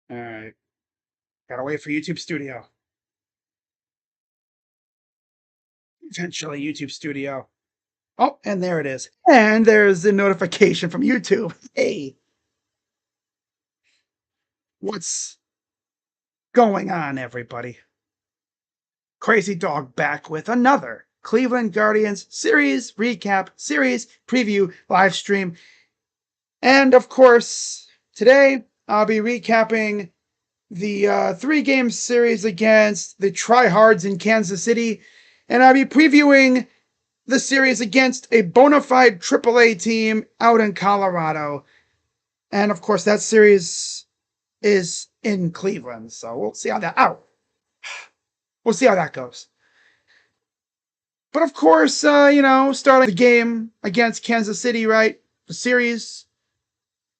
All right. Gotta wait for YouTube Studio. Eventually, YouTube Studio. Oh, and there it is. And there's the notification from YouTube. Hey, what's going on, everybody? Crazy Dog back with another Cleveland Guardians series recap, series preview live stream. And of course, today I'll be recapping the 3-game series against the Tryhards in Kansas City. And I'll be previewing the series against a bona fide AAA team out in Colorado. And of course, that series is in Cleveland. So we'll see how we'll see how that goes. But of course, starting the game against Kansas City, right? The series.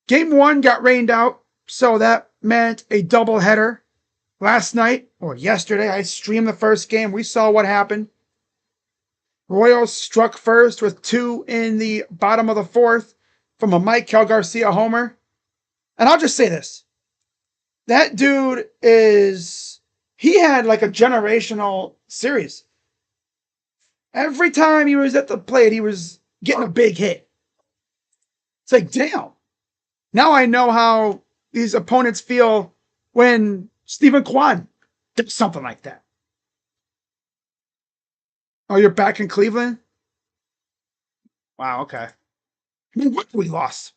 Game 1 got rained out, so that meant a doubleheader. Last night, or yesterday, I streamed the first game. We saw what happened. Royals struck first with 2 in the bottom of the 4th from a Maikel Garcia homer. And I'll just say this. That dude he had like a generational series. Every time he was at the plate, he was getting a big hit. It's like, damn. Now I know how these opponents feel when Stephen Kwan does something like that. Oh, you're back in Cleveland? Wow, okay. I mean, what we lost?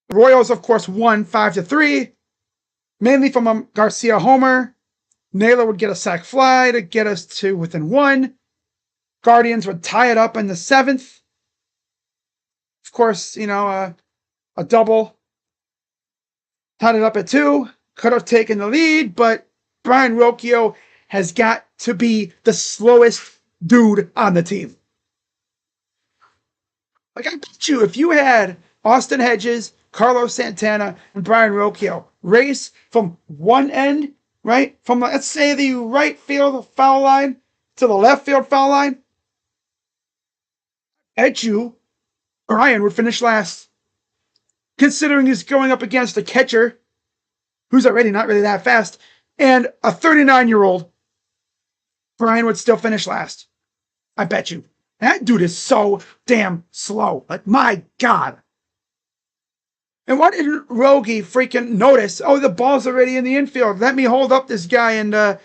The Royals, of course, won 5-3, mainly from a Garcia homer. Naylor would get a sac fly to get us to within 1. Guardians would tie it up in the 7th. Of course, a double. Tied it up at 2. Could have taken the lead, but Brian Rocchio has got to be the slowest dude on the team. Like, I bet you if you had Austin Hedges, Carlos Santana, and Brian Rocchio race from one end, right? From, let's say, the right field foul line to the left field foul line, I bet you Brian would finish last. Considering he's going up against a catcher who's already not really that fast, and a 39-year-old, Brian would still finish last. I bet you. That dude is so damn slow. Like, my God. And why didn't Rogie freaking notice? Oh, the ball's already in the infield. Let me hold up this guy and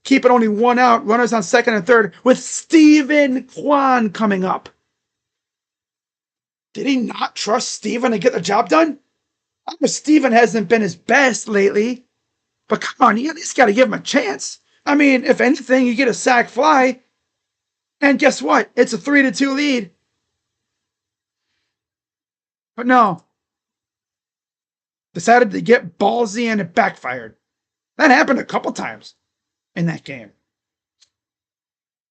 keep it only 1 out. Runners on 2nd and 3rd with Stephen Kwan coming up. Did he not trust Stephen to get the job done? I know Stephen hasn't been his best lately. But come on, you at least got to give him a chance. I mean, if anything, you get a sac fly. And guess what? It's a 3-2 lead. But no. Decided to get ballsy and it backfired. That happened a couple times in that game.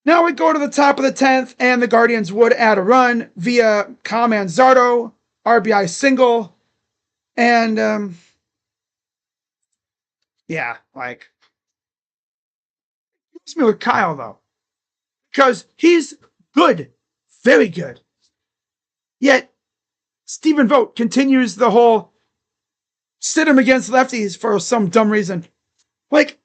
Now we go to the top of the 10th, and the Guardians would add a run via Kyle Manzardo, RBI single. And, yeah, like, it's me with Kyle, though. Because he's good. Very good. Yet, Stephen Vogt continues the whole sit him against lefties for some dumb reason. Like,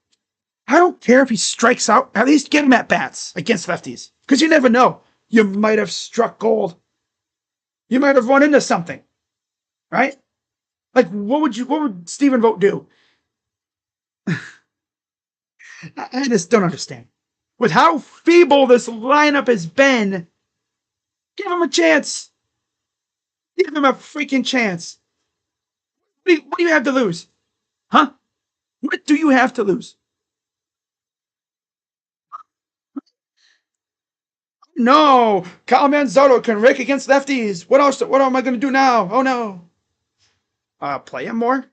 I don't care if he strikes out. At least get him at bats against lefties. Because you never know. You might have struck gold. You might have run into something. Right? Like, what would Stephen Vogt do? I just don't understand. With how feeble this lineup has been, give him a chance. Give him a freaking chance. What do you have to lose? Huh? What do you have to lose? No, Kyle Manzardo can rake against lefties. What else? What am I going to do now? Oh no. Play him more?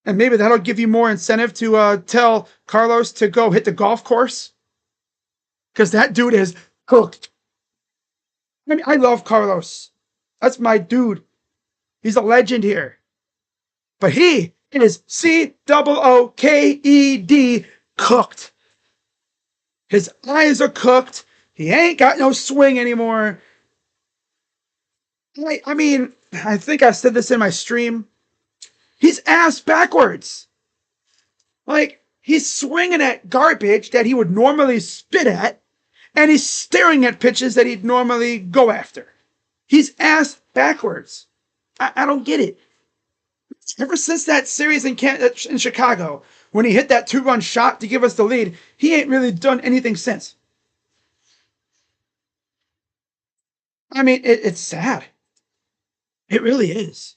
And maybe that'll give you more incentive to tell Carlos to go hit the golf course. Because that dude is hooked. I mean, I love Carlos. That's my dude. He's a legend here. But he is COOKED cooked. His eyes are cooked. He ain't got no swing anymore. I mean, I think I said this in my stream. He's ass backwards. Like, he's swinging at garbage that he would normally spit at, and he's staring at pitches that he'd normally go after. He's ass backwards. I don't get it. Ever since that series in Chicago, when he hit that 2-run shot to give us the lead, he ain't really done anything since. I mean, it's sad. It really is.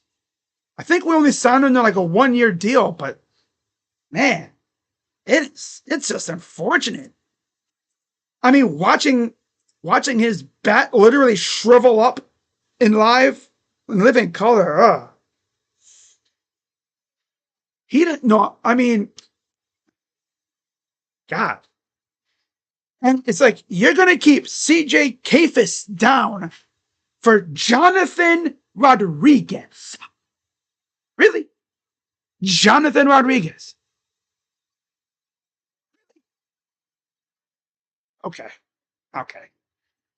I think we only signed him to like a 1-year deal, but man, it's just unfortunate. I mean, watching his bat literally shrivel up in living color. He didn't know. I mean, God. And it's like, you're going to keep CJ Kafis down for Jonathan Rodriguez. Really? Jonathan Rodriguez. Okay. Okay.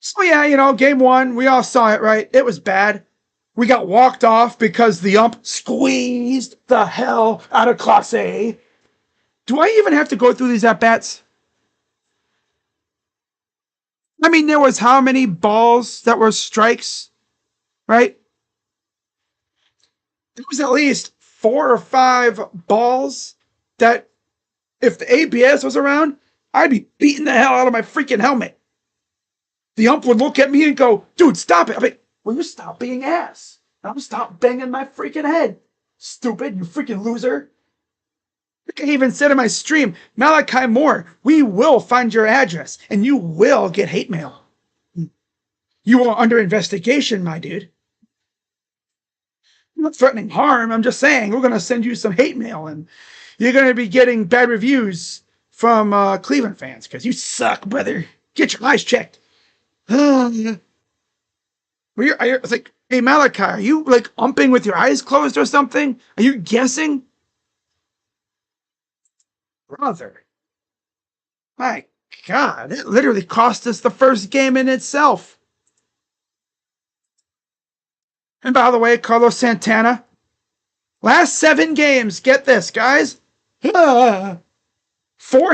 So, yeah, game one, we all saw it, right? It was bad. We got walked off because the ump squeezed the hell out of Class A. Do I even have to go through these at-bats? I mean, there was how many balls that were strikes, right? There was at least 4 or 5 balls that, if the ABS was around, I'd be beating the hell out of my freaking helmet. The ump would look at me and go, dude, stop it. I'm like, will you stop being ass? I'm stop banging my freaking head. Stupid, you freaking loser. I even said in my stream, Malachi Moore, we will find your address and you will get hate mail. You are under investigation, my dude. I'm not threatening harm. I'm just saying we're going to send you some hate mail and you're going to be getting bad reviews from Cleveland fans because you suck, brother. Get your eyes checked. It's like, hey, Malachi, are you like umping with your eyes closed or something? Are you guessing? Brother. My God, it literally cost us the first game in itself. And by the way, Carlos Santana, last 7 games, get this, guys. 4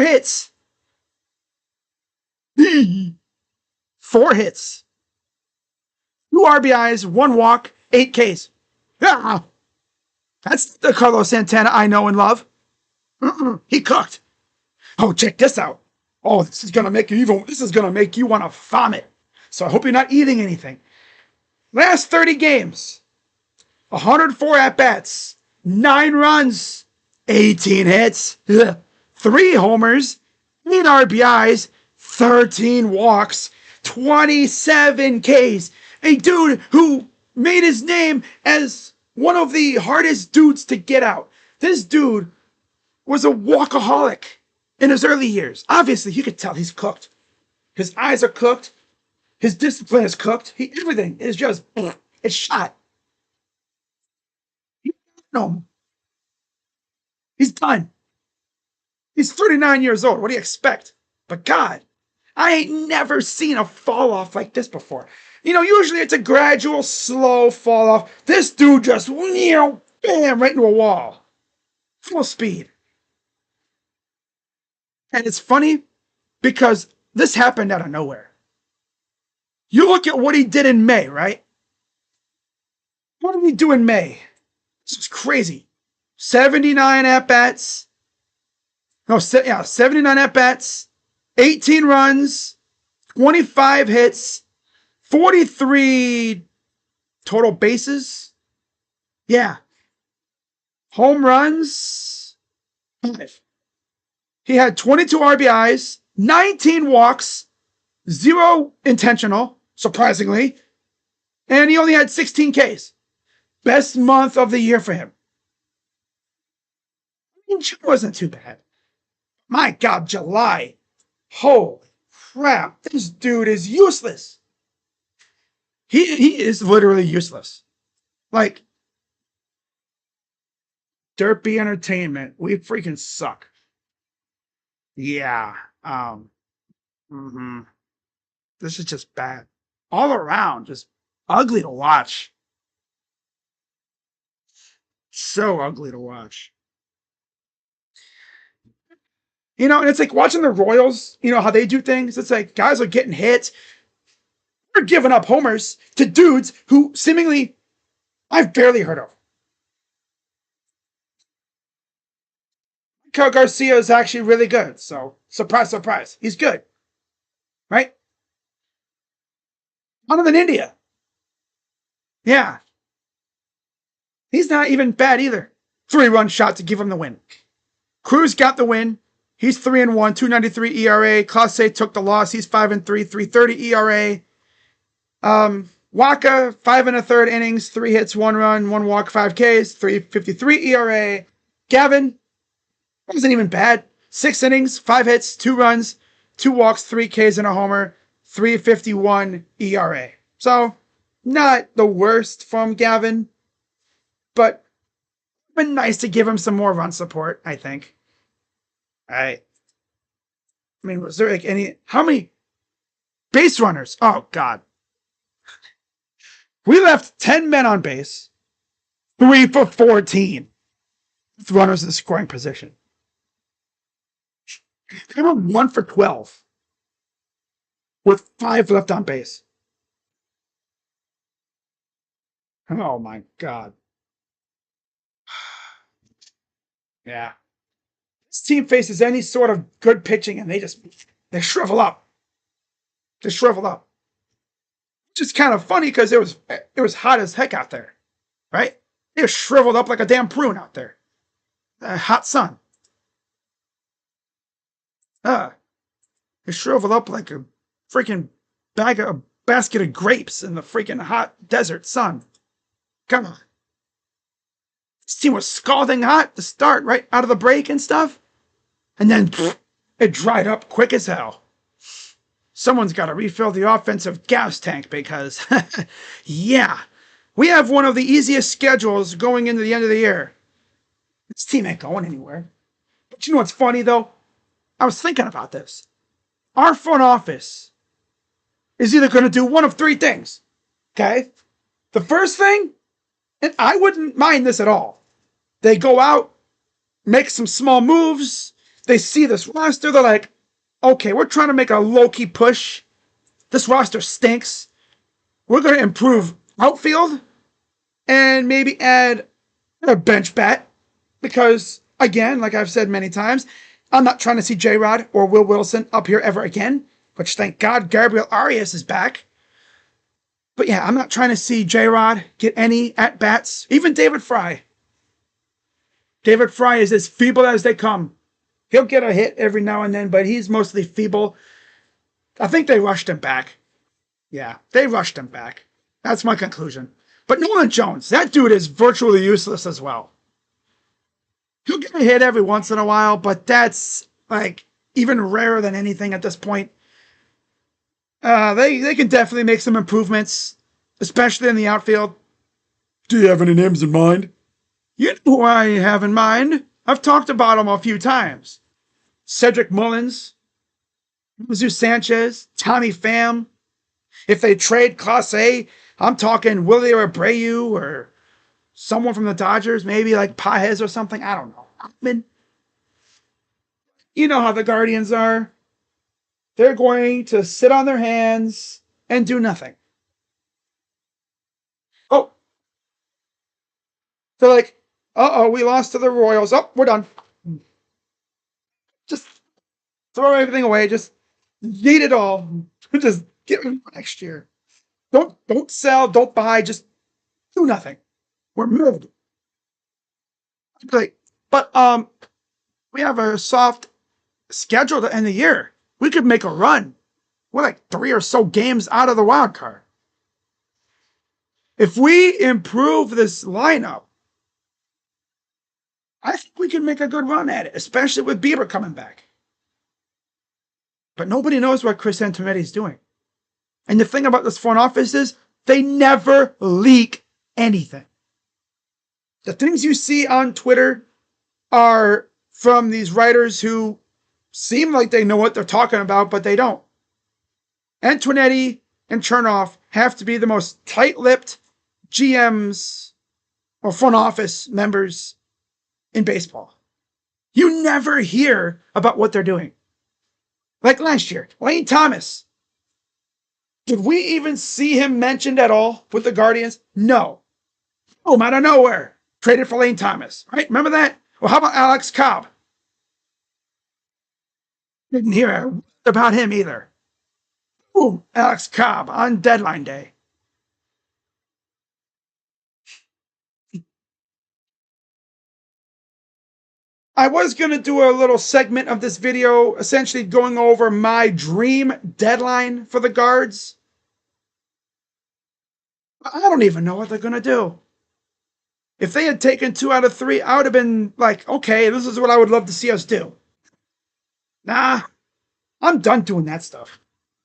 hits. 4 hits. 2 RBIs, 1 walk, 8 Ks. That's the Carlos Santana I know and love. He cooked. Oh, check this out. Oh, this is gonna make you want to vomit. So I hope you're not eating anything. Last 30 games, 104 at-bats, 9 runs, 18 hits, 3 homers, 8 RBIs, 13 walks, 27 Ks. A dude who made his name as one of the hardest dudes to get out. This dude was a walkaholic in his early years. Obviously, you could tell he's cooked. His eyes are cooked. His discipline is cooked. Everything is just, it's shot. No, he's done. He's 39 years old. What do you expect? But God, I ain't never seen a fall off like this before. Usually it's a gradual, slow fall off. This dude just, bam, right into a wall. Full speed. And it's funny because this happened out of nowhere. You look at what he did in May, right? What did he do in May? This was crazy. 79 at-bats. No, 79 at-bats, 18 runs, 25 hits, 43 total bases. Yeah. Home runs, 5. He had 22 RBIs, 19 walks, 0 intentional, surprisingly, and he only had 16 Ks. Best month of the year for him. I mean, June wasn't too bad. My God, July. Holy crap. This dude is useless. He is literally useless. Like, Derpy Entertainment. We freaking suck. Yeah. Mm-hmm. This is just bad. All around, just ugly to watch. So ugly to watch. And it's like watching the Royals, how they do things. It's like guys are getting hits. They're giving up homers to dudes who seemingly I've barely heard of. Cal Garcia is actually really good. So, surprise, surprise. He's good, right? Other than India. Yeah. He's not even bad either. 3-run shot to give him the win. Cruz got the win. He's 3-1, 293 ERA. Clase took the loss. He's 5-3, 330 ERA. Waka, 5 1/3 innings, 3 hits, 1 run, 1 walk, 5 Ks, 353 ERA. Gavin wasn't even bad. 6 innings, 5 hits, 2 runs, 2 walks, 3 Ks and a homer, 351 ERA. So, not the worst from Gavin, but been nice to give him some more run support, I think. I mean, was there how many base runners? Oh, God. We left 10 men on base, 3 for 14 with runners in the scoring position. They were 1 for 12 with 5 left on base. Oh, my God. Yeah. This team faces any sort of good pitching and they shrivel up. They shrivel up. Which is kind of funny because it was hot as heck out there, right? They were shriveled up like a damn prune out there. Hot sun. They shriveled up like a freaking basket of grapes in the freaking hot desert sun. Come on. This team was scalding hot to start, right out of the break and stuff. And then it dried up quick as hell. Someone's got to refill the offensive gas tank because, yeah, we have one of the easiest schedules going into the end of the year. This team ain't going anywhere. But you know what's funny, though? I was thinking about this. Our front office is either going to do one of 3 things, okay? The first thing, and I wouldn't mind this at all. They go out, make some small moves. They see this roster. They're like, okay, we're trying to make a low-key push. This roster stinks. We're going to improve outfield and maybe add a bench bat because, again, like I've said many times, I'm not trying to see J-Rod or Will Wilson up here ever again, which thank God Gabriel Arias is back. But yeah, I'm not trying to see J-Rod get any at-bats, even David Fry. David Fry is as feeble as they come. He'll get a hit every now and then, but he's mostly feeble. I think they rushed him back. Yeah, they rushed him back. That's my conclusion. But Nolan Jones, that dude is virtually useless as well. He'll get a hit every once in a while, but that's like even rarer than anything at this point. They can definitely make some improvements, especially in the outfield. Do you have any names in mind? You know who I have in mind. I've talked about him a few times. Cedric Mullins, Jesus Sanchez, Tommy Pham. If they trade Clase, I'm talking Willie Abreu or someone from the Dodgers, maybe like Paez or something. I don't know. I mean, you know how the Guardians are. They're going to sit on their hands and do nothing. Oh, they're like, uh-oh, we lost to the Royals. Oh, we're done. Just throw everything away. Just eat it all. Just get it next year. Don't sell. Don't buy. Just do nothing. We're moved. Like, but we have a soft schedule to end the year. We could make a run. We're like 3 or so games out of the wild card. If we improve this lineup, I think we can make a good run at it, especially with Bieber coming back. But nobody knows what Chris Antonetti's doing. And the thing about this front office is they never leak anything. The things you see on Twitter are from these writers who seem like they know what they're talking about, but they don't. Antonetti and Chernoff have to be the most tight-lipped GMs or front office members in baseball. You never hear about what they're doing. Like last year, Lane Thomas. Did we even see him mentioned at all with the Guardians? No. Boom, out of nowhere. Traded for Lane Thomas, right? Remember that? Well, how about Alex Cobb? Didn't hear about him either. Boom, Alex Cobb on deadline day. I was going to do a little segment of this video essentially going over my dream deadline for the guards. I don't even know what they're going to do. If they had taken 2 out of 3, I would have been like, okay, this is what I would love to see us do. Nah, I'm done doing that stuff.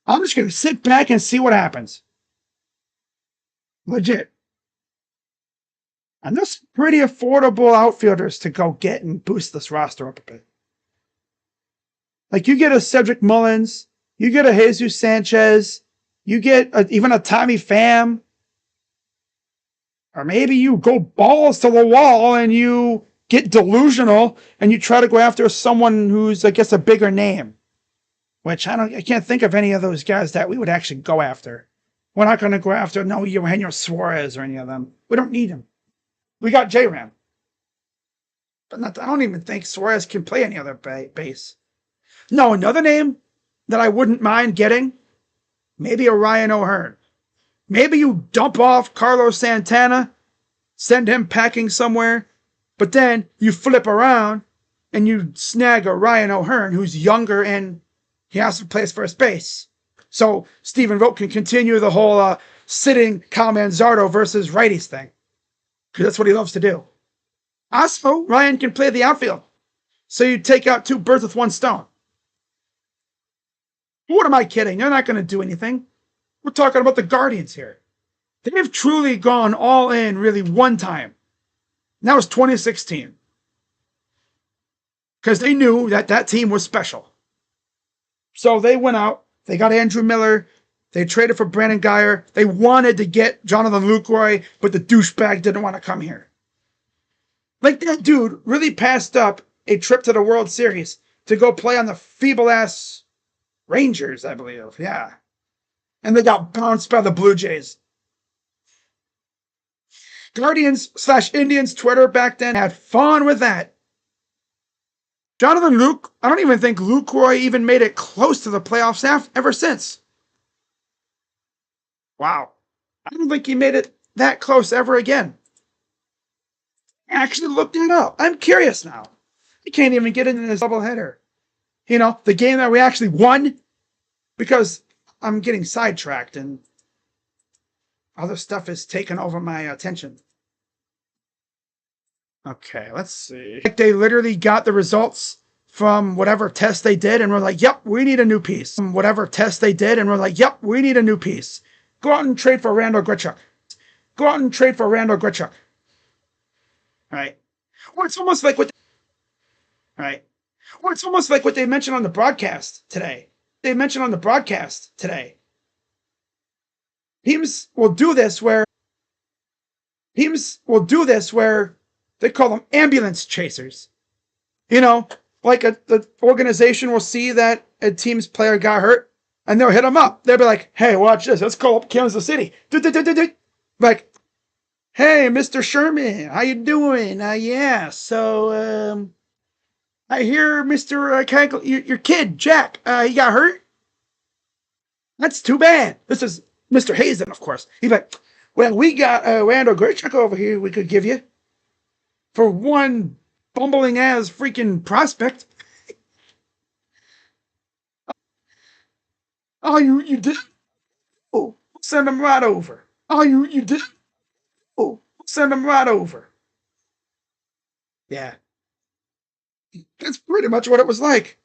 I'm just going to sit back and see what happens. Legit. And there's pretty affordable outfielders to go get and boost this roster up a bit. Like you get a Cedric Mullins, you get a Jesus Sanchez, you get even a Tommy Pham. Or maybe you go balls to the wall and you get delusional and you try to go after someone who's, I guess, a bigger name. Which I can't think of any of those guys that we would actually go after. We're not going to go after Eugenio Suarez or any of them. We don't need him. We got J-Ram. But I don't even think Suarez can play any other base. No, another name that I wouldn't mind getting, maybe a Ryan O'Hearn. Maybe you dump off Carlos Santana, send him packing somewhere, but then you flip around and you snag a Ryan O'Hearn who's younger and he also plays first base. So Stephen Vogt can continue the whole sitting Kyle Manzardo versus righties thing. Because that's what he loves to do. Also, Ryan can play the outfield. So you take out 2 birds with 1 stone. What am I kidding? They're not going to do anything. We're talking about the Guardians here. They've truly gone all in really one time. And that was 2016. Because they knew that that team was special. So they went out. They got Andrew Miller. They traded for Brandon Guyer. They wanted to get Jonathan Lucroy, but the douchebag didn't want to come here. Like that dude really passed up a trip to the World Series to go play on the feeble-ass Rangers, I believe. Yeah. And they got bounced by the Blue Jays. Guardians/Indians Twitter back then had fun with that. Jonathan Luke, I don't even think Lucroy even made it close to the playoffs ever since. Wow. I don't think he made it that close ever again. I actually looked it up. I'm curious now. He can't even get into this doubleheader. You know, the game that we actually won, because I'm getting sidetracked and other stuff is taking over my attention. Okay, let's see. Like they literally got the results from whatever test they did and we're like, yep, we need a new piece. From whatever test they did and we're like, yep, we need a new piece. Go out and trade for Randall Grichuk. Go out and trade for Randall Grichuk. Right. Or it's almost like what it's almost like what they mentioned on the broadcast today. Teams will do this where they call them ambulance chasers. You know, like the organization will see that a team's player got hurt and they'll hit them up. They'll be like, hey, watch this. Let's call up Kansas City. Like, hey, Mr. Sherman, how you doing? Yeah, so I hear Mr. Your kid, Jack, he got hurt. That's too bad. This is Mr. Hazen, of course. He's like, well, we got Randall Grichuk over here we could give you for one bumbling ass freaking prospect. Oh, you did? Oh, send him right over. Oh, you did? Oh, send him right over. Yeah. That's pretty much what it was like.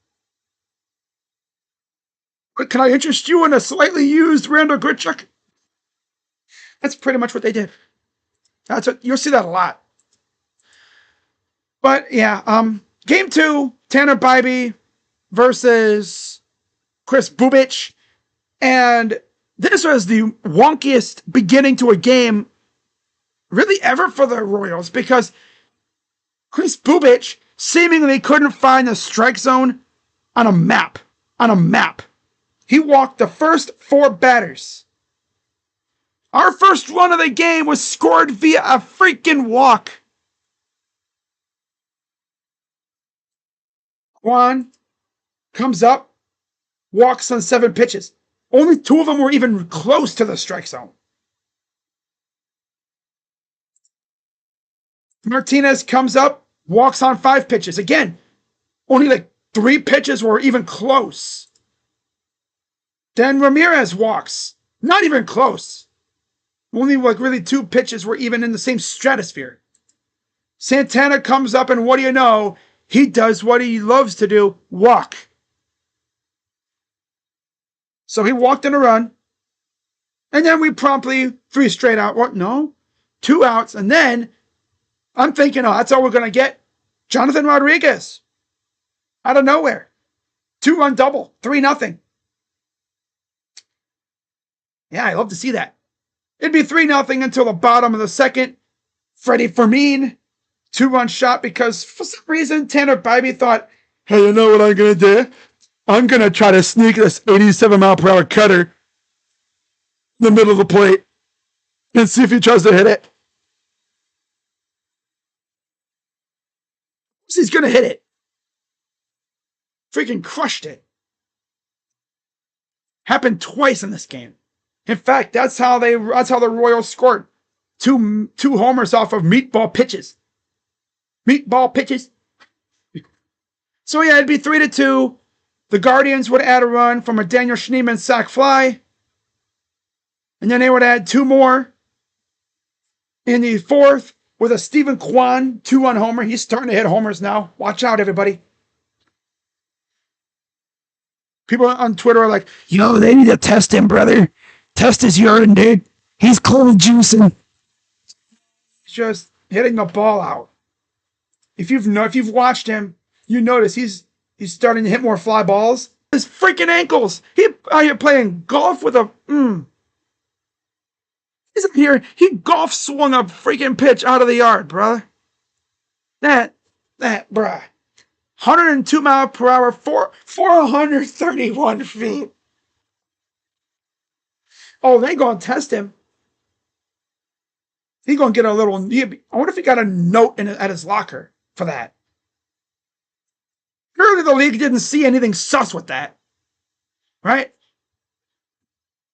But can I interest you in a slightly used Randall Grichuk? That's pretty much what they did. That's what you'll see that a lot. But yeah, game 2, Tanner Bybee versus Chris Bubich. And this was the wonkiest beginning to a game really ever for the Royals, because Chris Bubic seemingly couldn't find the strike zone on a map. On a map. He walked the first 4 batters. Our first run of the game was scored via a freaking walk. Juan comes up, walks on 7 pitches. Only 2 of them were even close to the strike zone. Martinez comes up, walks on 5 pitches. Again, only like 3 pitches were even close. Then Ramirez walks. Not even close. Only like really 2 pitches were even in the same stratosphere. Santana comes up, and what do you know? He does what he loves to do, walk. So he walked in a run. And then we promptly 3 straight out. What? No. 2 outs. And then I'm thinking, oh, that's all we're going to get. Jonathan Rodriguez. Out of nowhere. 2-run double. 3-0. Yeah, I love to see that. It'd be 3-0 until the bottom of the second. Freddie Fermin, 2-run shot, because for some reason Tanner Bybee thought, hey, you know what I'm going to do? I'm going to try to sneak this 87-mile-per-hour cutter in the middle of the plate and see if he tries to hit it. He's going to hit it. Freaking crushed it. Happened twice in this game. In fact, that's how the Royals scored. Two homers off of meatball pitches. Meatball pitches. So yeah, it'd be 3-2. The Guardians would add a run from a Daniel Schneemann sac fly. And then they would add 2 more in the 4th with a Stephen Kwan 2-run homer. He's starting to hit homers now. Watch out, everybody. People on Twitter are like, yo, they need to test him, brother. Test his urine, dude. He's cold juicing. He's just hitting the ball out. If you've watched him, you notice he's starting to hit more fly balls. His freaking ankles. He's out here playing golf with a He's up here. He golf swung a freaking pitch out of the yard, brother. That bruh. 102 miles per hour, 431 feet. Oh, they gonna test him. He gonna get a little. I wonder if he got a note at his locker for that. Clearly, the league didn't see anything sus with that, right?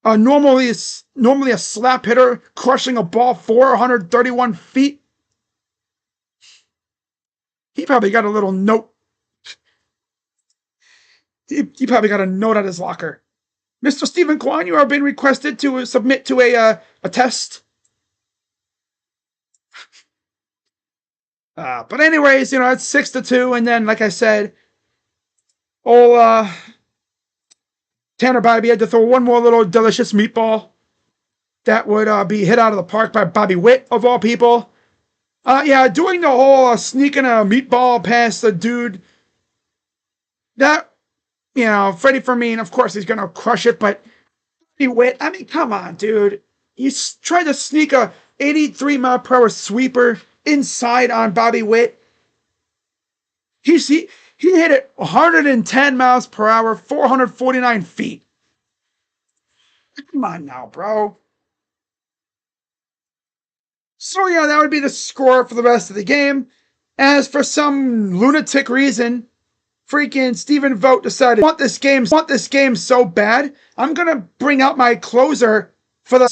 Normally a slap hitter crushing a ball 431 feet. He probably got a little note. He probably got a note at his locker. Mr. Stephen Kwan, you are being requested to submit to a test. But anyways, it's 6-2, and then, like I said, Tanner Bybee had to throw one more little delicious meatball that would be hit out of the park by Bobby Witt, of all people. Doing the whole sneaking a meatball past the dude, that, Freddie Fermin, of course, he's going to crush it, but Bobby Witt, I mean, come on, dude. You tried to sneak a 83-mile-per-hour sweeper inside on Bobby Witt. He hit it 110 miles per hour, 449 feet. Come on now, bro. So yeah, that would be the score for the rest of the game. As for some lunatic reason, freaking Stephen Vogt decided, want this game so bad, I'm gonna bring out my closer for the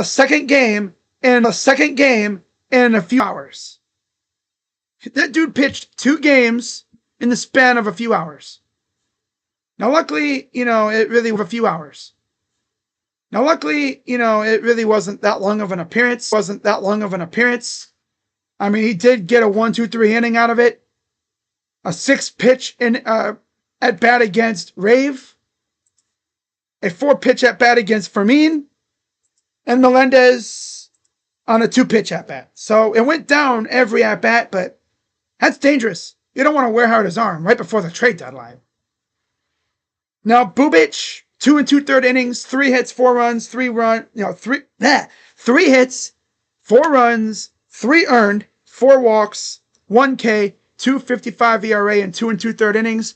second game in a few hours. That dude pitched 2 games in the span of a few hours. Now, luckily, it really was a few hours. Now, luckily, it really wasn't that long of an appearance. I mean, he did get a 1-2-3 inning out of it. A 6-pitch at bat against Rave. A 4-pitch at bat against Fermin. And Melendez on a 2-pitch at bat. So it went down every at bat, but that's dangerous. You don't want to wear out his arm right before the trade deadline. Now, Bubic 2 2/3 innings, 3 hits, 4 runs, 3 hits, 4 runs, 3 earned, 4 walks, 1K, 2.55 ERA, and 2 2/3 innings.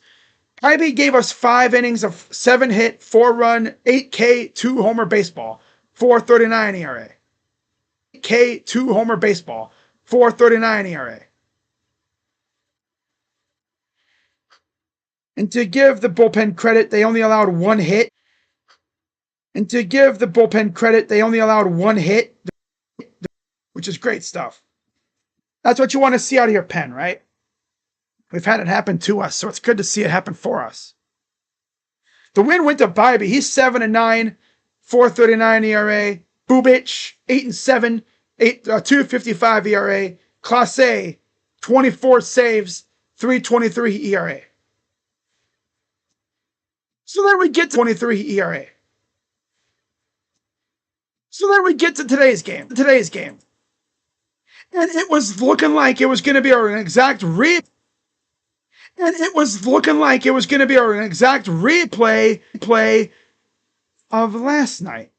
Ivy gave us 5 innings of 7 hit, 4 run, 8K, 2 homer baseball, 4.39 ERA. 8K, 2 homer baseball, 4.39 ERA. And to give the bullpen credit, they only allowed 1 hit. Which is great stuff. That's what you want to see out of your pen, right? We've had it happen to us, so it's good to see it happen for us. The win went to Bybee. He's 7-9, 4.39 ERA. Bubic, 8-7, 2.55 ERA. Clase, 24 saves, 3.23 ERA. So then we get to 23 ERA. So then we get to today's game. And it was looking like it was going to be an exact replay of last night.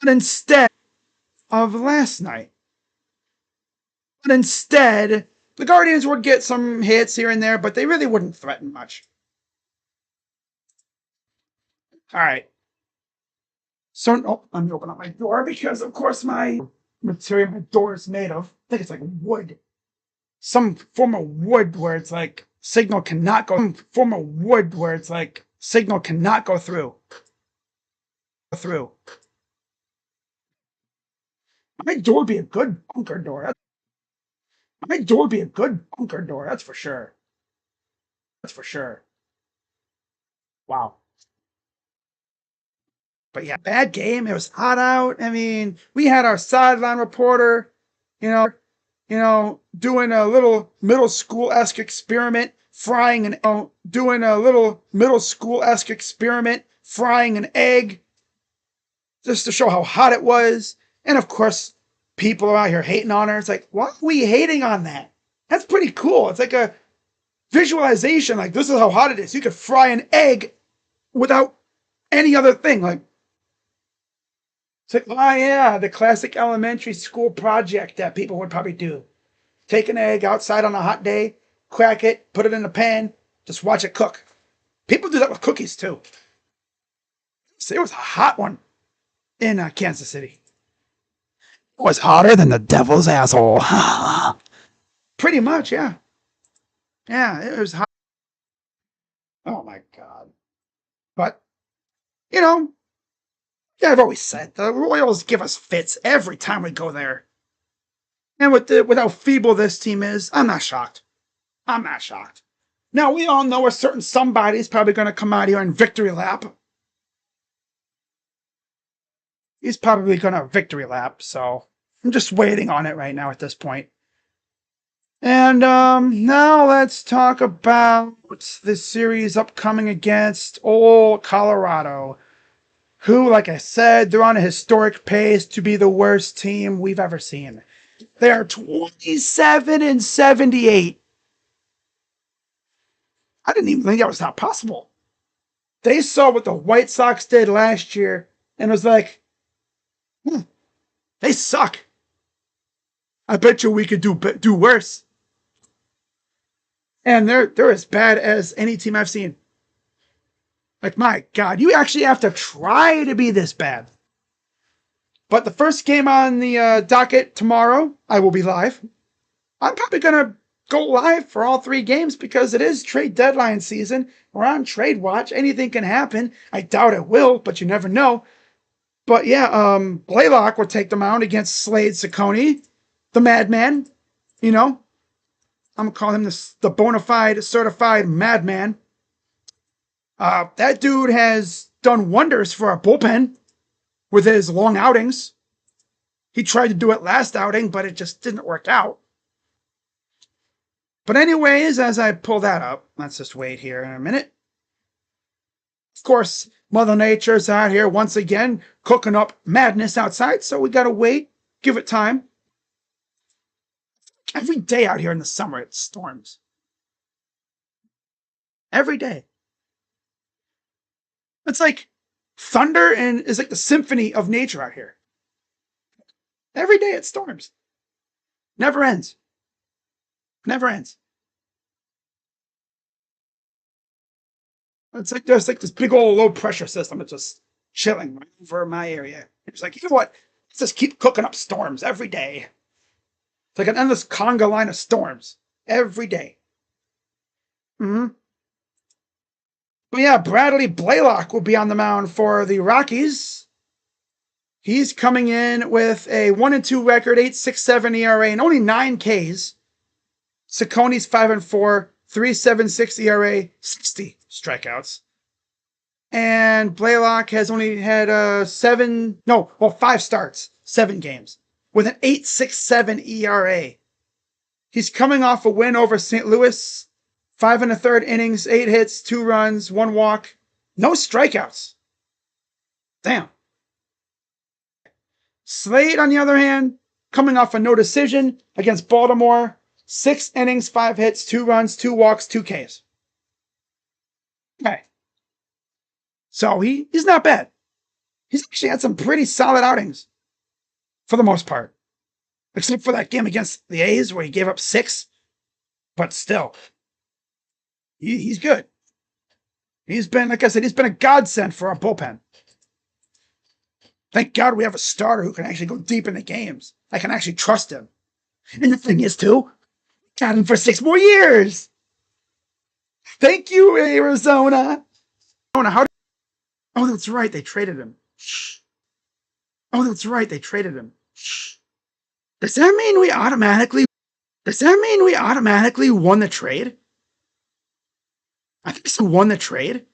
But instead, the Guardians would get some hits here and there, but they really wouldn't threaten much. All right. So, let me open up my door because, of course, my material my door is made of, I think it's like wood. Some form of wood where it's like signal cannot go through. My door would be a good bunker door. That's for sure. Wow. But yeah, bad game. It was hot out. I mean, we had our sideline reporter, doing a little middle school-esque experiment, frying an egg just to show how hot it was. And of course, people are out here hating on her. It's like, why are we hating on that? That's pretty cool. It's like a visualization. Like, this is how hot it is. You could fry an egg without any other thing. Like, it's like, oh yeah, the classic elementary school project that people would probably do. Take an egg outside on a hot day, crack it, put it in a pan, just watch it cook. People do that with cookies too. So it was a hot one in Kansas City. It was hotter than the devil's asshole. Pretty much, yeah. Yeah, it was hot. Oh my God. But, yeah, I've always said the Royals give us fits every time we go there. And with how feeble this team is, I'm not shocked. Now, we all know a certain somebody's probably going to come out here and victory lap. He's probably going to victory lap, so I'm just waiting on it right now at this point. And now let's talk about the series upcoming against old Colorado, who, like I said, they're on a historic pace to be the worst team we've ever seen. They are 27-78. I didn't even think that was not possible. They saw what the White Sox did last year and was like, they suck. I bet you we could do worse. And they're as bad as any team I've seen. Like, my God, you actually have to try to be this bad. But the first game on the docket tomorrow, I will be live. I'm probably going to go live for all 3 games because it is trade deadline season. We're on Trade Watch. Anything can happen. I doubt it will, but you never know. But yeah, Blaylock will take the mound against Slade Ciccone, the madman. I'm going to call him the bona fide, certified madman. That dude has done wonders for our bullpen with his long outings. He tried to do it last outing, but it just didn't work out. But anyways, as I pull that up, let's just wait here in a minute. Of course, Mother Nature's out here once again cooking up madness outside, so we gotta wait, give it time. Every day out here in the summer, it storms. Every day. It's like thunder and is like the symphony of nature out here. Every day it storms. Never ends. Never ends. It's like there's like this big old low pressure system that's just chilling right over my area. It's like, you know what? Let's just keep cooking up storms every day. It's like an endless conga line of storms every day. Mm-hmm. But yeah, Bradley Blaylock will be on the mound for the Rockies. He's coming in with a 1-2 record, 8.67 ERA, and only 9 Ks. Sacconi's 5-4, 3.76 ERA, 60 strikeouts. And Blaylock has only had 5 starts, 7 games, with an 8.67 ERA. He's coming off a win over St. Louis, 5 1/3 innings, 8 hits, 2 runs, 1 walk, no strikeouts. Damn. Slade, on the other hand, coming off a no decision against Baltimore, 6 innings, 5 hits, 2 runs, 2 walks, 2 Ks. Okay. So he's not bad. He's actually had some pretty solid outings for the most part. Except for that game against the A's where he gave up 6. But still, he's good. He's been, like I said, he's been a godsend for our bullpen. Thank God we have a starter who can actually go deep into games. I can actually trust him. And the thing is, too, got him for 6 more years. Thank you, Arizona. Oh, that's right. They traded him. Shh. Oh, that's right. They traded him. Shh. Does that mean we automatically won the trade? I think so. Won the trade?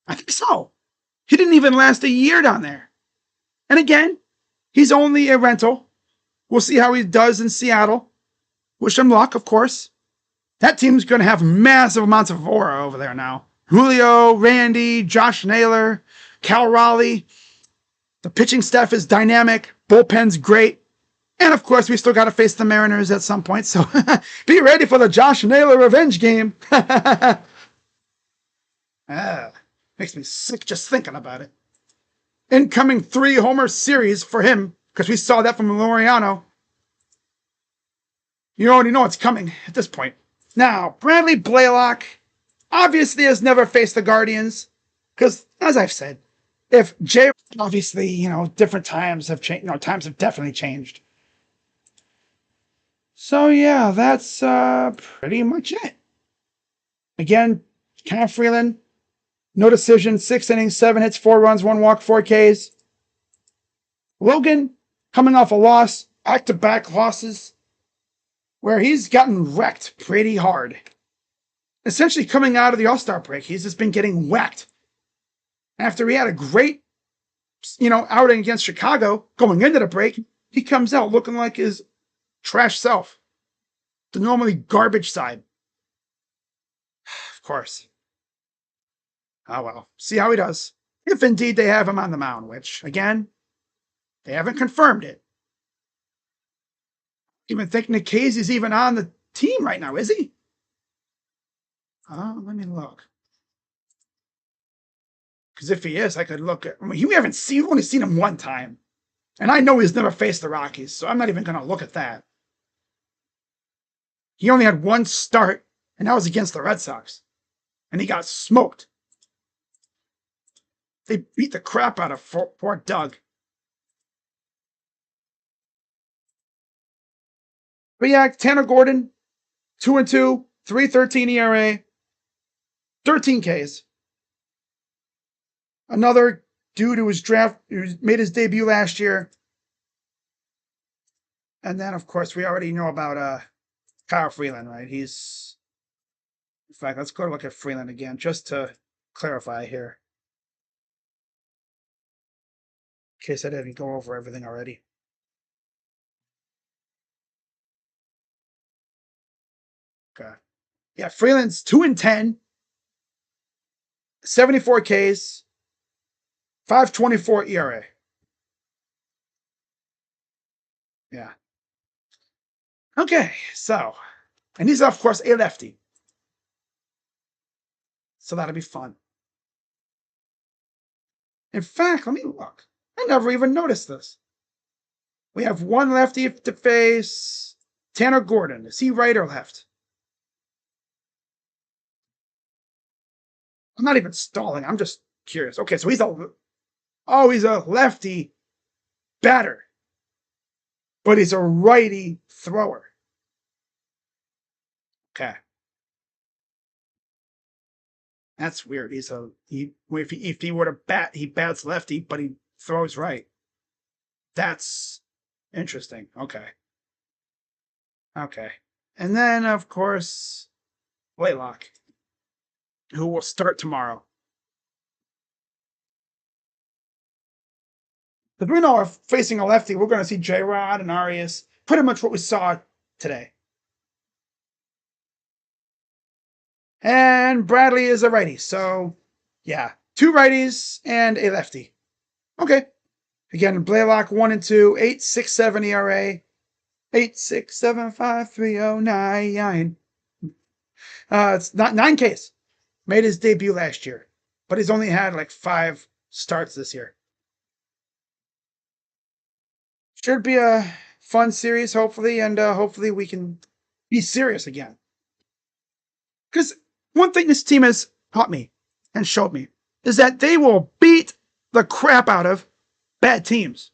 I think so. He didn't even last a year down there. And again, he's only a rental. We'll see how he does in Seattle. Wish him luck, of course. That team's going to have massive amounts of aura over there now. Julio, Randy, Josh Naylor, Cal Raleigh. The pitching staff is dynamic. Bullpen's great. And of course, we still got to face the Mariners at some point. So be ready for the Josh Naylor revenge game. Makes me sick just thinking about it. Incoming 3-homer series for him, because we saw that from Laureano. You already know it's coming at this point. Now, Bradley Blaylock obviously has never faced the Guardians, because, as I've said, if Jay, obviously, different times have changed, times have definitely changed. So, yeah, that's pretty much it. Again, Kyle Freeland, no decision, 6 innings, 7 hits, 4 runs, 1 walk, 4 Ks. Logan, coming off a loss, back-to-back losses, where he's gotten wrecked pretty hard. Essentially coming out of the All-Star break, he's just been getting whacked. After he had a great, outing against Chicago, going into the break, he comes out looking like his trash self. The normally garbage side. Of course. Oh well, see how he does. If indeed they have him on the mound, which, again, they haven't confirmed it. Even think Nick Casey's even on the team right now, is he? Let me look. Because if he is, I could look at. We've only seen him one time. And I know he's never faced the Rockies, so I'm not even going to look at that. He only had 1 start, and that was against the Red Sox. And he got smoked. They beat the crap out of poor Doug. But yeah, Tanner Gordon, 2-2, 3.13 ERA, 13 Ks. Another dude who made his debut last year. And then, of course, we already know about Kyle Freeland, right? In fact, let's go look at Freeland again, just to clarify here. In case I didn't go over everything already. Okay. Yeah, Freeland's 2-10, 74 Ks, 5.24 ERA. Yeah. Okay, so, and he's, of course, a lefty. So that'll be fun. In fact, let me look. I never even noticed this. We have one lefty to face Tanner Gordon. Is he right or left? I'm not even stalling. I'm just curious. Okay, so he's a lefty batter, but he's a righty thrower. Okay, that's weird. If he were to bat, he bats lefty, but he throws right. That's interesting. Okay, okay, and then of course Blaylock, who will start tomorrow. The Bruno are facing a lefty. We're going to see J Rod and Arias. Pretty much what we saw today. And Bradley is a righty. So, yeah, two righties and a lefty. Okay. Again, Blaylock 1 and 2, 8.67 ERA, 8.675.309. It's not 9Ks. Made his debut last year, but he's only had like 5 starts this year. Should be a fun series, hopefully, and hopefully we can be serious again. Because one thing this team has taught me and showed me is that they will beat the crap out of bad teams,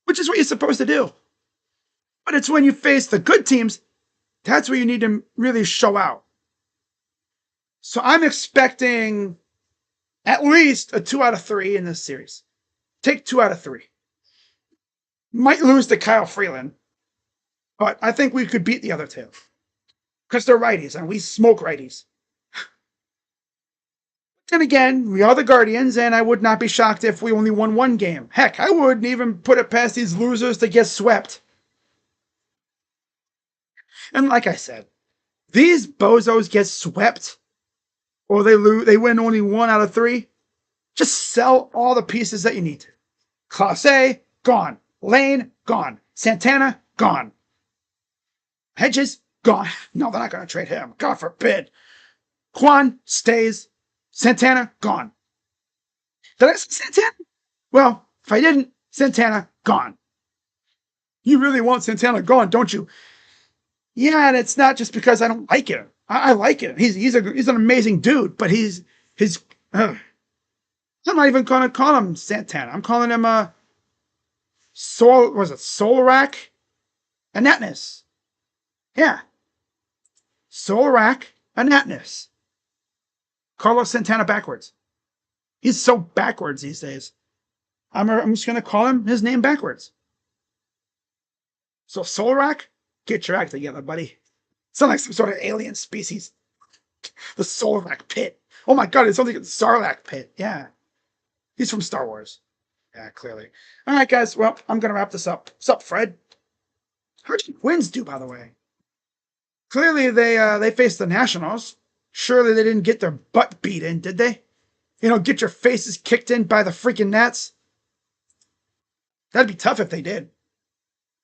which is what you're supposed to do. But it's when you face the good teams, that's where you need to really show out. So I'm expecting at least a 2 out of 3 in this series. Take 2 out of 3. Might lose to Kyle Freeland, but I think we could beat the other two because they're righties and we smoke righties. Then again, we are the Guardians, and I would not be shocked if we only won 1 game. Heck, I wouldn't even put it past these losers to get swept. And like I said, these bozos get swept, or they win only 1 out of 3. Just sell all the pieces that you need to. Clase, gone. Lane, gone. Santana, gone. Hedges, gone. No, they're not going to trade him. God forbid. Kwan stays. Santana, gone. Did I say Santana? Well, if I didn't, Santana, gone. You really want Santana gone, don't you? Yeah, and it's not just because I don't like him. I like him. He's an amazing dude, but he's I'm not even gonna call him Santana. I'm calling him Solarak Anatnas. Yeah. Solarak Anatnas. Carlos Santana backwards. He's so backwards these days. I'm just gonna call him his name backwards. So Solarak, get your act together, buddy. Sound like some sort of alien species. The Solarak pit. Oh my god, it's something like the Sarlacc pit. Yeah. He's from Star Wars. Yeah, clearly. All right, guys. Well, I'm going to wrap this up. What's up, Fred? How'd your Twins do, by the way? Clearly, they faced the Nationals. Surely they didn't get their butt beat in, did they? You know, get your faces kicked in by the freaking Nats? That'd be tough if they did.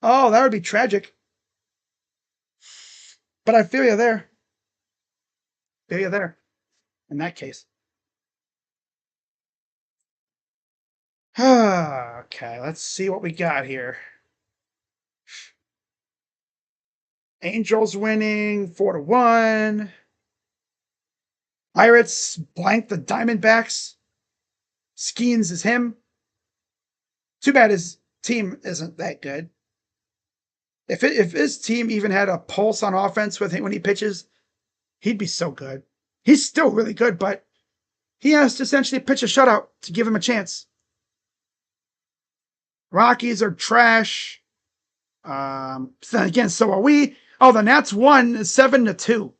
Oh, that would be tragic. But I feel you there. Feel you there. In that case. Okay, let's see what we got here. Angels winning 4-1. Pirates blank the Diamondbacks. Skeens is him. Too bad his team isn't that good. If his team even had a pulse on offense with him when he pitches, he'd be so good. He's still really good, but he has to essentially pitch a shutout to give him a chance. Rockies are trash. Again, so are we. Oh, the Nats won 7-2.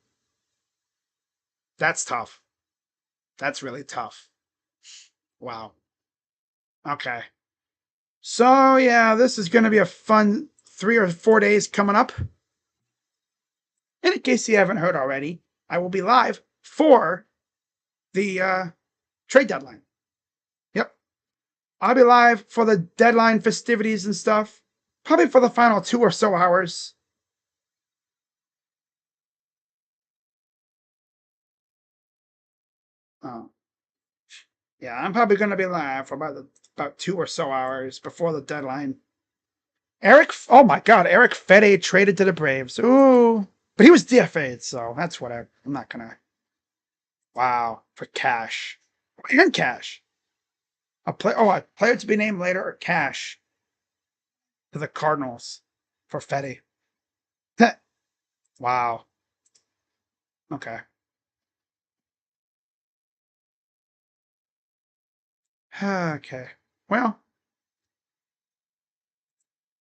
That's tough. That's really tough. Wow. Okay. So, yeah, this is going to be a fun 3 or 4 days coming up. And in case you haven't heard already, I will be live for the trade deadline. Yep. I'll be live for the deadline festivities and stuff. Probably for the final 2 or so hours. Oh. Yeah, I'm probably going to be live for about 2 or so hours before the deadline. Oh my God, Eric Fede traded to the Braves. Ooh, but he was DFA'd, so that's whatever. I'm not gonna. Wow, for cash and cash. A player to be named later or cash to the Cardinals for Fede. Wow. Okay. Okay. Well,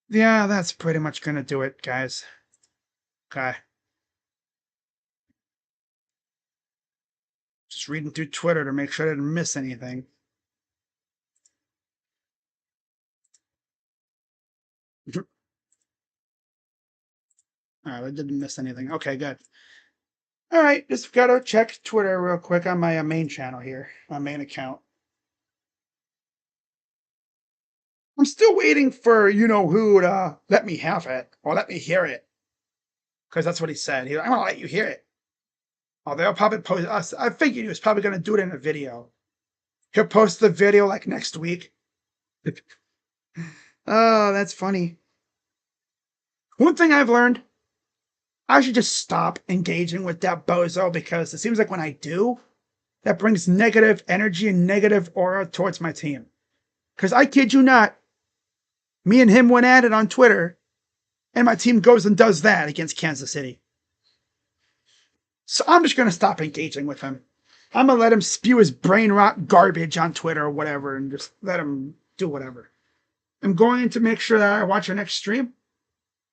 yeah, that's pretty much gonna do it, guys. Okay. Just reading through Twitter to make sure I didn't miss anything. All right, I didn't miss anything. Okay, good. All right, just gotta check Twitter real quick on my main channel here, my main account. I'm still waiting for you know who to let me have it or let me hear it, because that's what he said. I'm gonna let you hear it. Oh, they'll probably post us. I figured he was probably gonna do it in a video. He'll post the video like next week. Oh, that's funny. One thing I've learned, I should just stop engaging with that bozo because it seems like when I do, that brings negative energy and negative aura towards my team. Because I kid you not, me and him went at it on Twitter, and my team goes and does that against Kansas City. So I'm just going to stop engaging with him. I'm going to let him spew his brain rot garbage on Twitter or whatever and just let him do whatever. I'm going to make sure that I watch our next stream.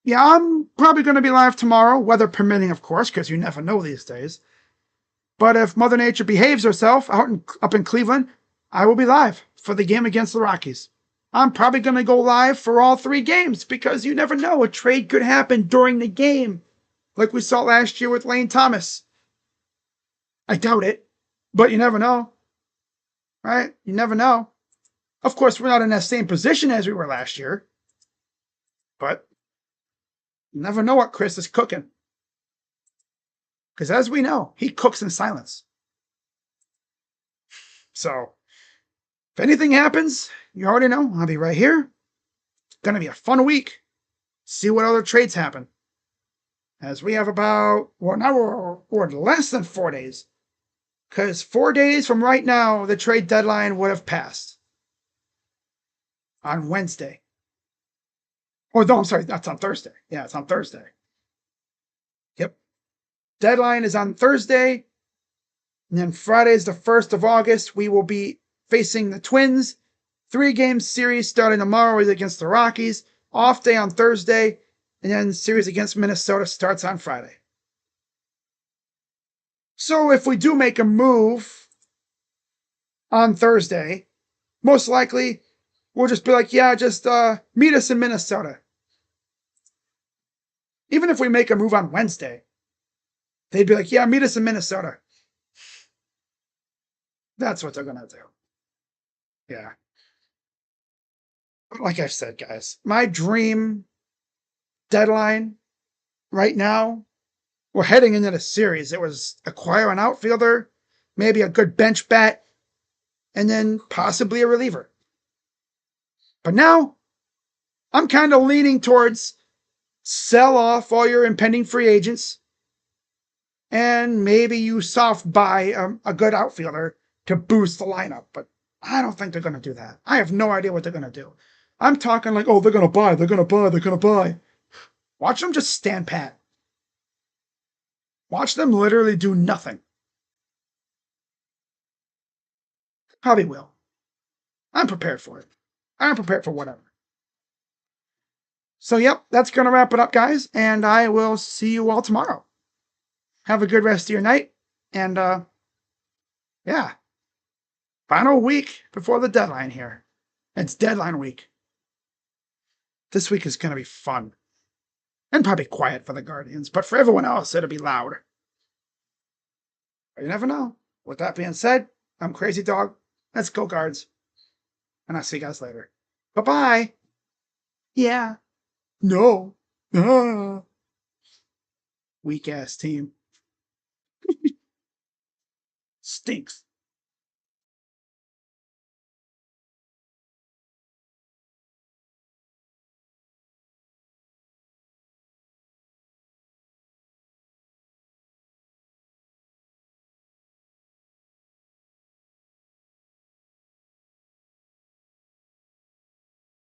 Yeah, I'm probably going to be live tomorrow, weather permitting, of course, because you never know these days. But if Mother Nature behaves herself up in Cleveland, I will be live for the game against the Rockies. I'm probably going to go live for all 3 games because you never know. A trade could happen during the game, like we saw last year with Lane Thomas. I doubt it, but you never know, right? You never know. Of course, we're not in that same position as we were last year, but you never know what Chris is cooking. Because as we know, he cooks in silence. So if anything happens, you already know I'll be right here. It's going to be a fun week. See what other trades happen. As we have about, well, now we're less than 4 days. Because 4 days from right now, the trade deadline would have passed. On Wednesday. Oh, no, I'm sorry. That's on Thursday. Yeah, it's on Thursday. Yep. Deadline is on Thursday. And then Friday is the 1st of August. We will be facing the Twins. 3-game series starting tomorrow is against the Rockies. Off day on Thursday. And then the series against Minnesota starts on Friday. So if we do make a move on Thursday, most likely we'll just be like, yeah, just meet us in Minnesota. Even if we make a move on Wednesday, they'd be like, yeah, meet us in Minnesota. That's what they're going to do. Yeah. Like I've said, guys, my dream deadline right now, we're heading into the series. It was acquire an outfielder, maybe a good bench bat, and then possibly a reliever. But now I'm kind of leaning towards sell off all your impending free agents and maybe you soft buy a good outfielder to boost the lineup. But I don't think they're going to do that. I have no idea what they're going to do. I'm talking like, oh, they're going to buy, they're going to buy, they're going to buy. Watch them just stand pat. Watch them literally do nothing. Probably will. I'm prepared for it. I'm prepared for whatever. So, yep, that's going to wrap it up, guys. And I will see you all tomorrow. Have a good rest of your night. And, yeah. Final week before the deadline here. It's deadline week. This week is going to be fun. And probably quiet for the Guardians. But for everyone else, it'll be loud. But you never know. With that being said, I'm Crazy Dog. Let's go, Guards. And I'll see you guys later. Bye-bye. Yeah. No. Ah. Weak ass team. Stinks.